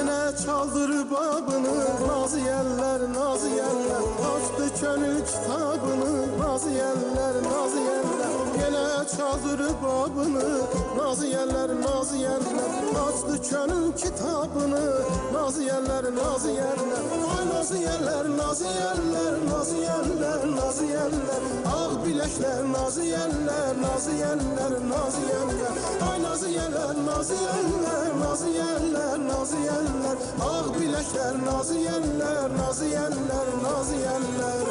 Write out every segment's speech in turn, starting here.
Yine çaldır babını, nazı yerler, nazı yerler. Açtı gönül kitabını, nazı yerler, nazı yerler. Yine çaldır babını, nazı yerler, nazı yerler. Açtı gönül kitabını, nazı yerler, nazı yerler. Ay nazı yerler, nazı yerler, nazı yerler, nazı yerler. Ağ bilekler, nazı yerler, nazı yerler, nazı yerler. Ay nazı yerler, nazı yerler, nazı yerler, nazı yerler. Ağ bilekler, nazı yerler, nazı yerler, nazı yerler.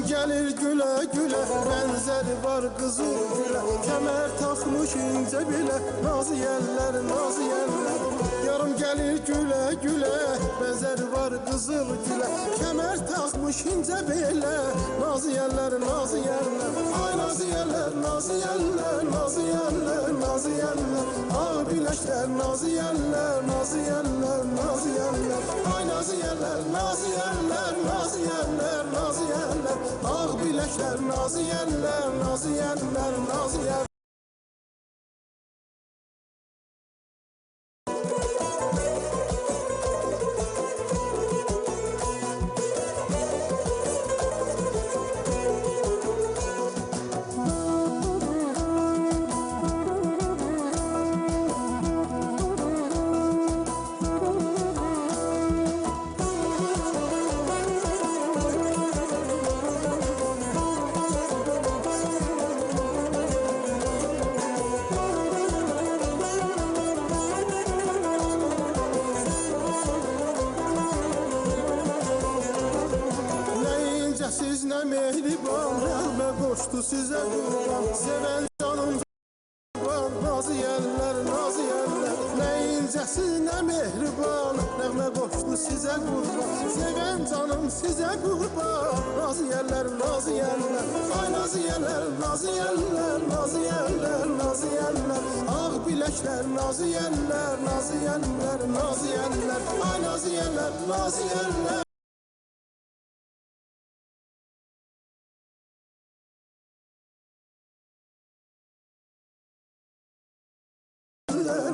Gelir güle güle, benzeri var kızıl güle. Kemer takmış ince bile, nazı yerler, nazı yerler. Yarım gelir güle güle, benzeri var kızıl güle. Kemer takmış ince bile, nazı yerler, nazı yerler. Ay nazı yerler, nazı yerler, nazı yerler, nazı yerler. Ağ bilekler, nazı yerler, nazı yerler, nazı yerler. Ay nazı yerler, nazı yerler, nazı yerler, nazı yerler. Ağ bilekler, nazı yerler, nazı yerler, nazı yerler. Siz ne mehriban, Rəhmə qoşdu sizə qurban. Sevən canım var, nazı yerlər, nazı yerlər. Nə incəsiz, nə mehriban, Rəhmə qoşdu sizə qurban. Sevən canım sizə qurban, nazı yerlər, nazı yerlər. Ay nazı yerlər, nazı yerlər, nazı yerlər, nazı yerlər. Ağ biləklər, nazı yerlər, nazı yerlər, nazı yerlər. Ay nazı yerlər, nazı yerlər.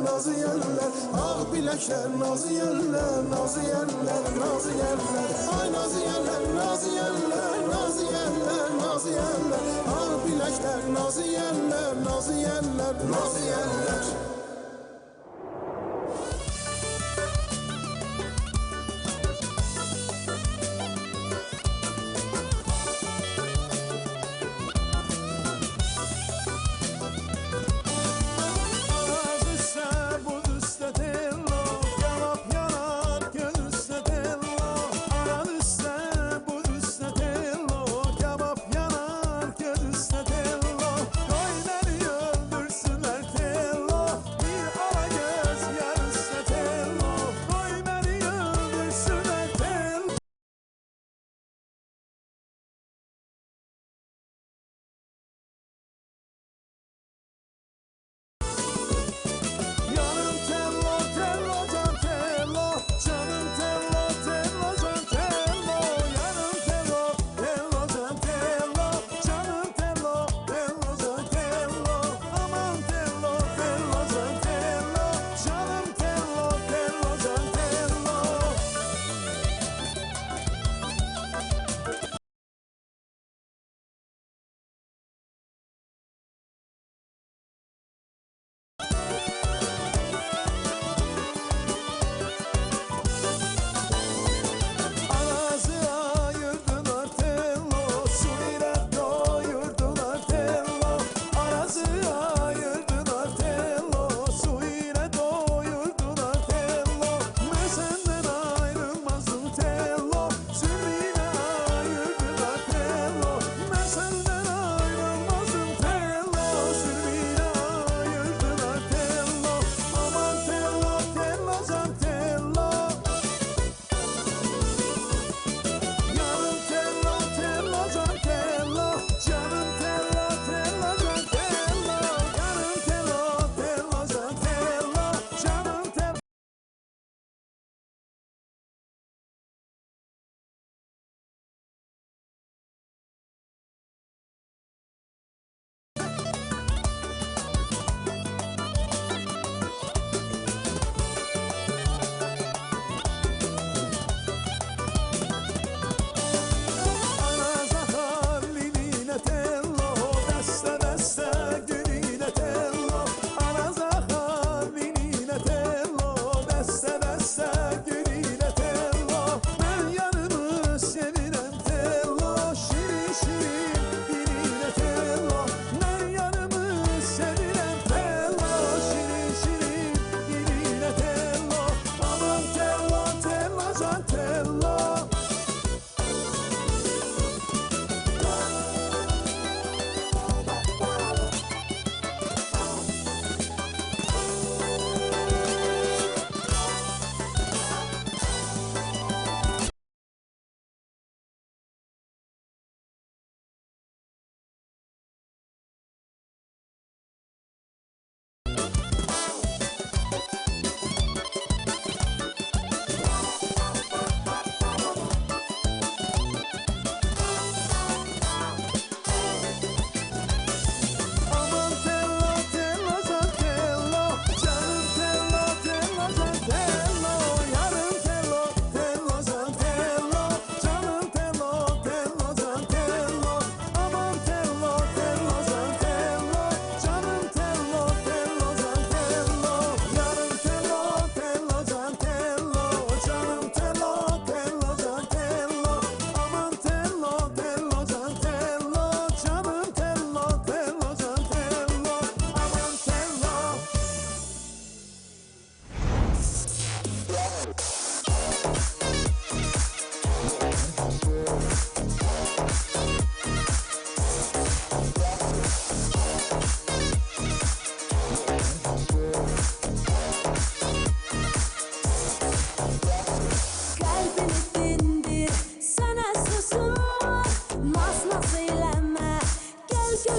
Nazı yerler, ağ bilekler, nazı yerler, nazı yerler, nazı yerler. Ay nazı yerler, nazı yerler, nazı yerler, nazı yerler. Ağ bilekler, nazı yerler, nazı yerler, nazı yerler.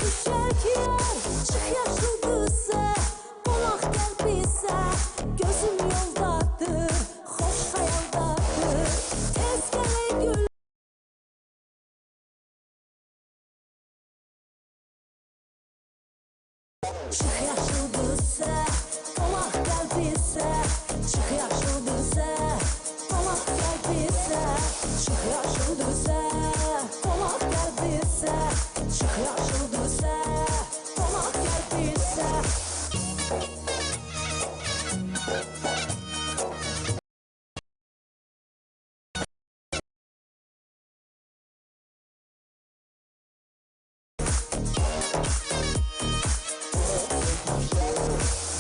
döşək yer, çıx yaşıldızsa, qonaq gəl bizə. Gözüm yoldadır, xoş xəyaldadır, tez gələ gül. Çıx yaşıldızsa, qonaq gəl bizə. Çıx yaşıldızsa, qonaq gəl bizə. Çıx yaşıldızsa, qonaq gəl bizə. Çıx yaşıldızsa, qonaq gəl bizə.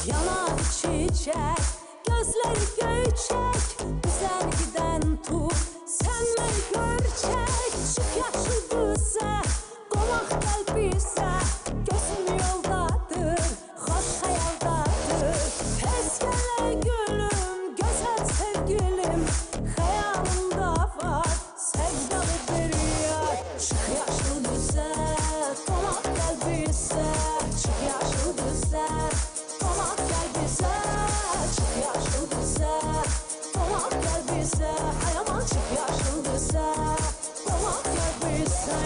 Yanar çiçək, gözləri göyçək, bizən gidən tut, sən məni görçək. Çıx yaşıldızsa, qonaq gəl bizə. Gözüm yoldadır, xoş xəyaldadır, tez gələ gülüm, gözəl sevgilim. Xəyalımda var, sevdalı bir yer. Çıx yaşıldızsa, qonaq gəl bizə. Çıx yaşıldızsa, qonaq gəl bizə. Çıx yaşıldızsa, qonaq gəl bizə. Ay aman çıx yaşıldızsa, qonaq gəl bizə.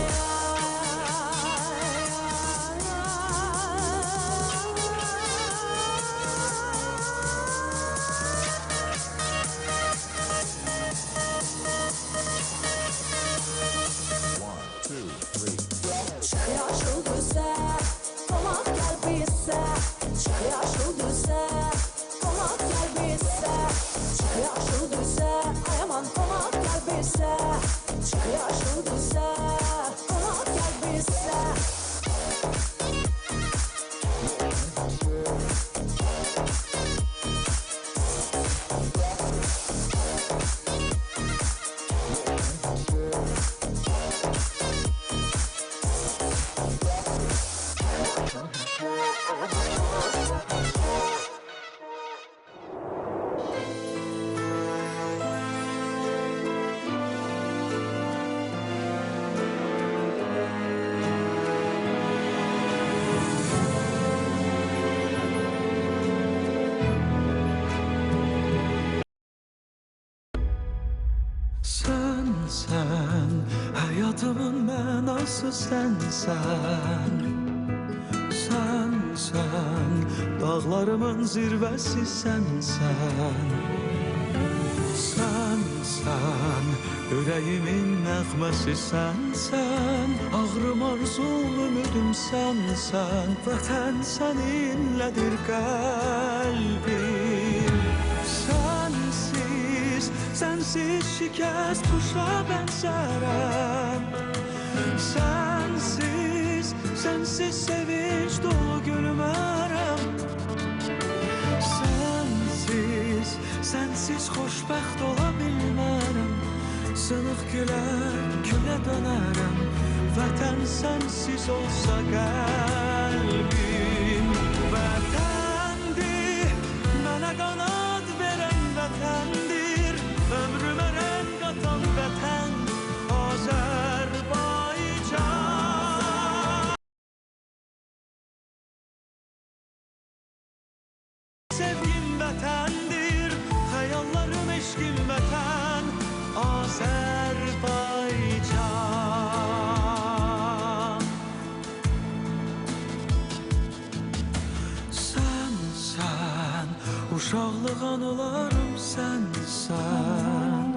Çıx yaşıldızsa, qonaq gəl bizə. Çıx yaşıldızsa, qonaq gəl bizə. Çıx yaşıldızsa, ay aman qonaq gəl bizə. Çıx yaşıldızsa, qonaq gəl bizə. Sen, hayatımın mənası sənsən. Sen, dağlarımın zirvəsi sənsən. Sen, ürəyimin nəğməsi sənsən. Ağrım, arzum, ümüdüm sənsən. Vətən səninlədir qəlbim. Sensiz şikəst kuşa bənzərəm. Sensiz sevinç dolu gülmərəm. Sensiz xoşbəxt ola bilmərəm. Sınıq gülə dönərəm. Vətən sensiz olsa qəlbim. Vətəndir, mənə qanad verən vətəndir. Ömrümə rəng qatan vətən Azərbaycan. Sevgim vətəndir, xəyallarım eşqim vətən Azərbaycan. Sen, uşaqlıq anılarım sənsən.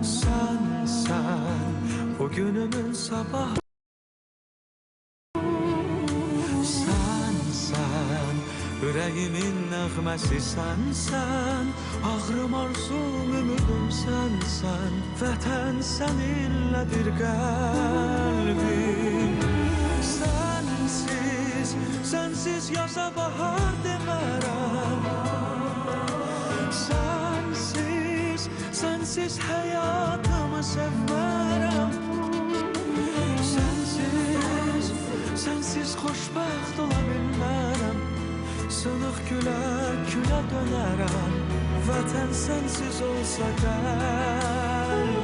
Sen, bugünümün sabahı. Sen, ürəyimin nəğməsi sənsən. Ağrım, arzum, ümüdüm sənsən. Vətən səninlədir qəlbim. Sensiz yaza bahar demərəm. Sensiz həyatımı sevmərəm. Sensiz xoşbəxt ola bilmərəm. Sınıq gülə dönərəm. Vətən sensiz olsa qəlbim.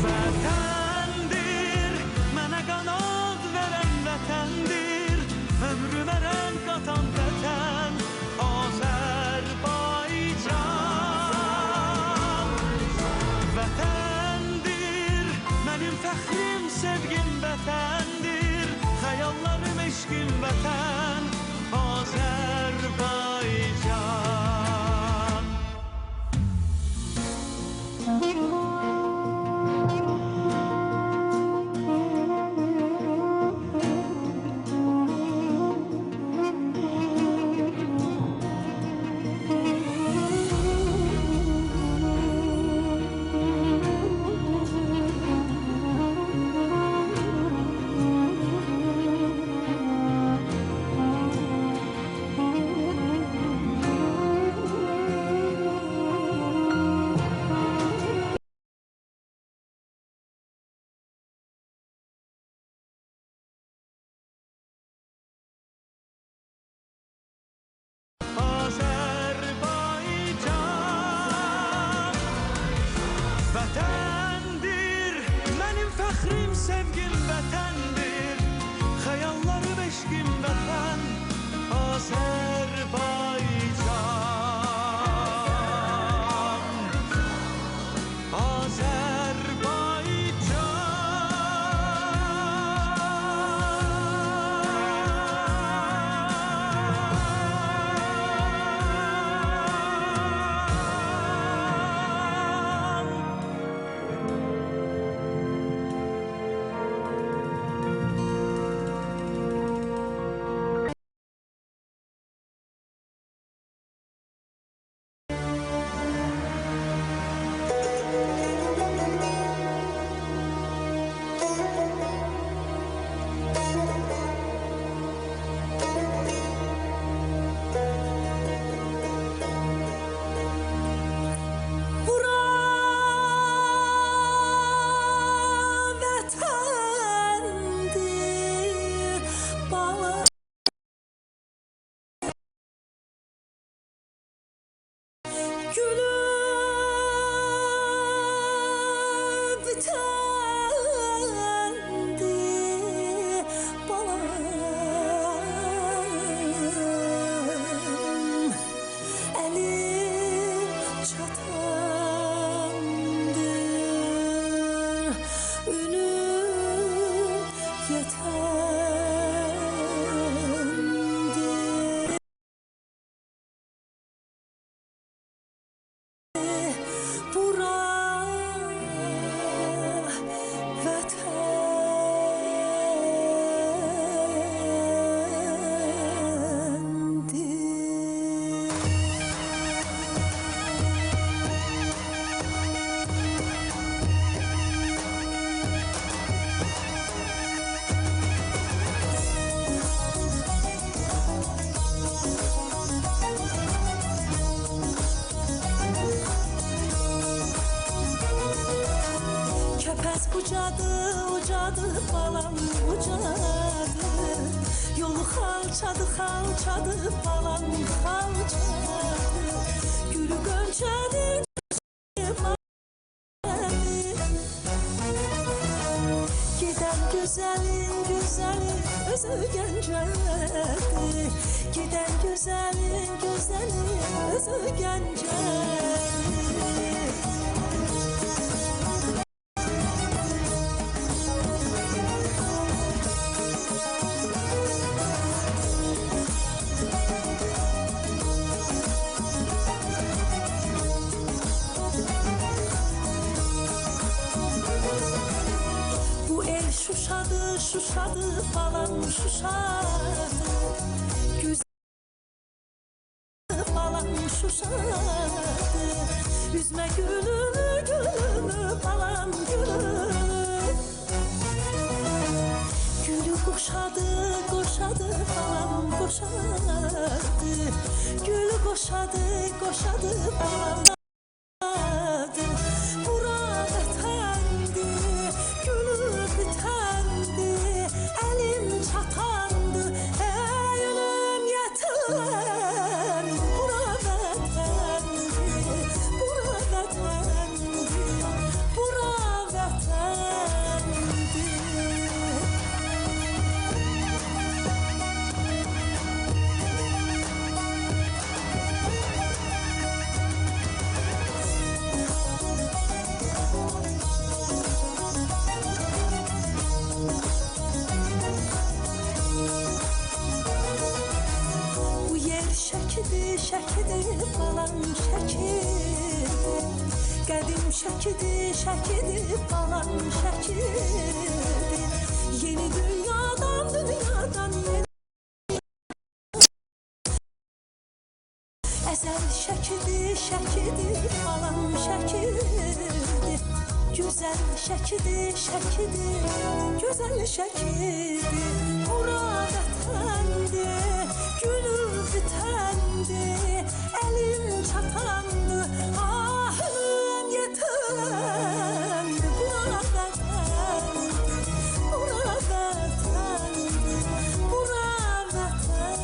Vətən sevgim vətəndir, xəyallarım eşqim vətən, Azərbaycan. Azərbaycan vətəndir, mənim fəxrim, sevgim vətəndir, xəyallarım eşqim vətən, Azərbaycan. Ucadı balam ucadı, yolu xalçadı balam xalçadı, gülü gönçədir giden güzelin özü Gəncədir, giden güzelin özü Gəncədir. Şuşadı balam şuşadı, güzel balam şuşadı, üzme gülümü balam gülümü, gülü koşadı balam koşadı, gülü koşadı balam koşadı, bura vətəndi, gülü bitəndi, elim çatandı, ey ölüm yetim, bura vətəndi, bura vətəndi, bura vətəndi. balam şəkildir. Qədim şəkidir, şəkidir, balam şəkildir. Yeni dünyadan yeni əzəl şəkidir, şəkidir, balam şəkildir. Güzel şəkidir, şəkidir, gözəl şəkidir. Murad ətəndir, gülür bitəndir, əlim çatandı, ahım yetəndir. Murad ətəndir, murad ətəndir, murad ətəndir.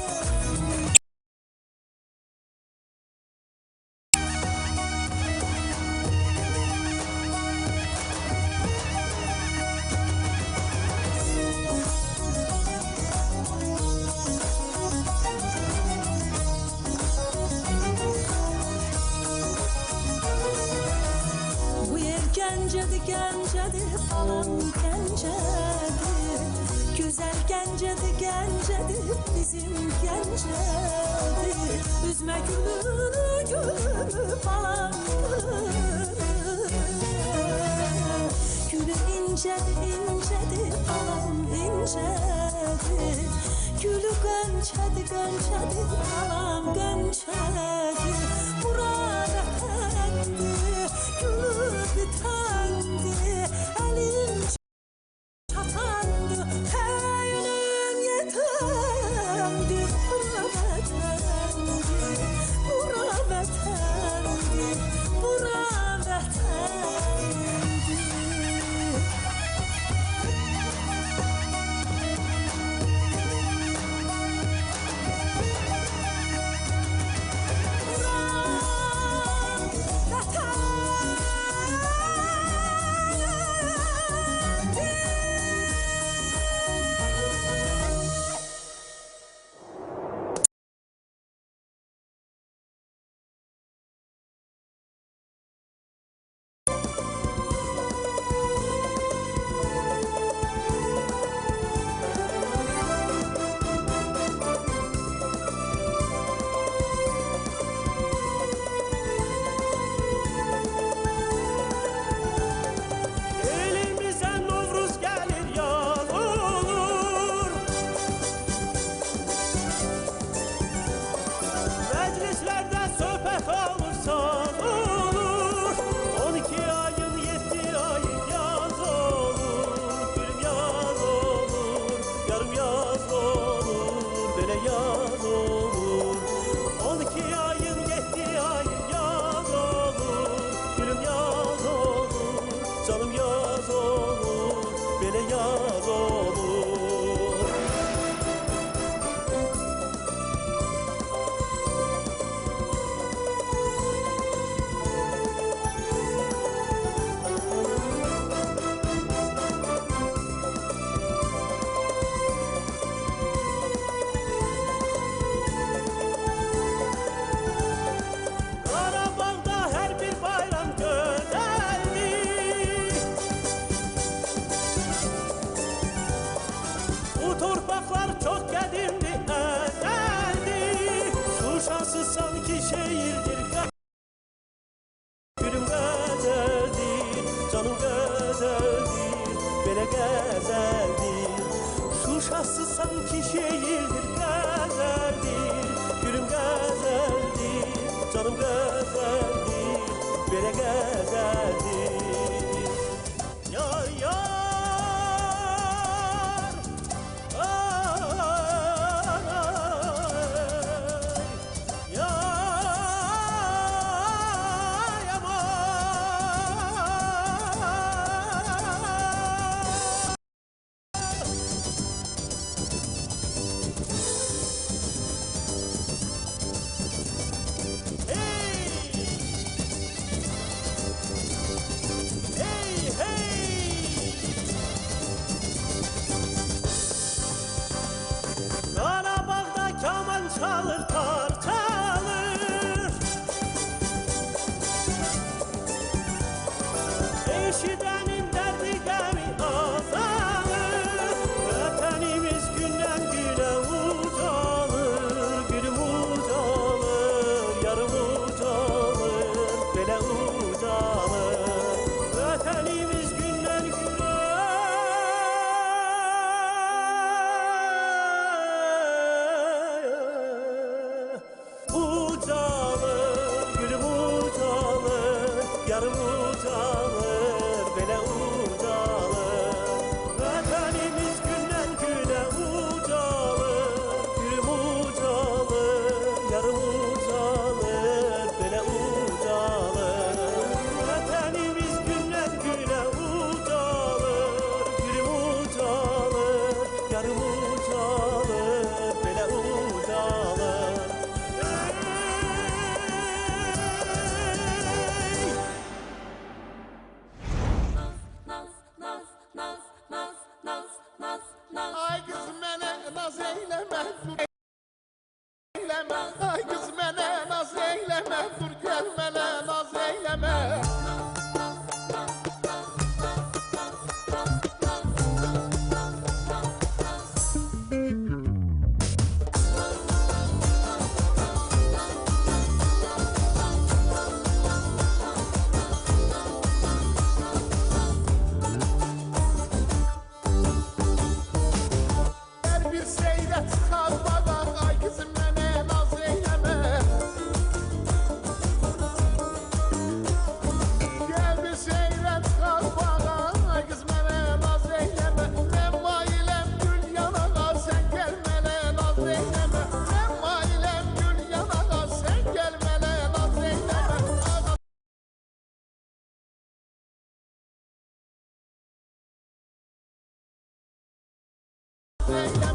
Gəncədir, gəncədir, balam gəncədir. Gözəl gəncədir, gəncədir, bizim gəncədir. Üzmə gülünü, gülünü, balam gülü incədir, incədir, balam incədir. Gülü qönçədir, qönçədir, balam qönçədir. Murad ətəndir, gülü bitəndir, əlim çatandı, təyinім yetəndir. Bura vətəndir, bura vətəndir, bura vətəndir. Torpaqlar çox qədimdir, əzəldir. Şuşası sanki şehirdir, gülüm qəzəldir, canım qəzəldir, belə qəzəldir. Şuşası sanki şehirdir, qəzəldir, gülüm qəzəldir, canım qəzəldir, belə qəzəldir. Yar yar dur eyleme. Ay kız mənə naz eyleme, dur gel mənə naz eyleme. Gel bir seyret çıkar bana, ay kızım mənə naz eyleme. Gel bir seyret çıkar bana, ay kız mənə naz eyleme. Ben mailem gül yanağa, sen gel mənə naz eyleme. Ben mailem gül yanağa, sen gel mənə naz eyleme. Eyleme.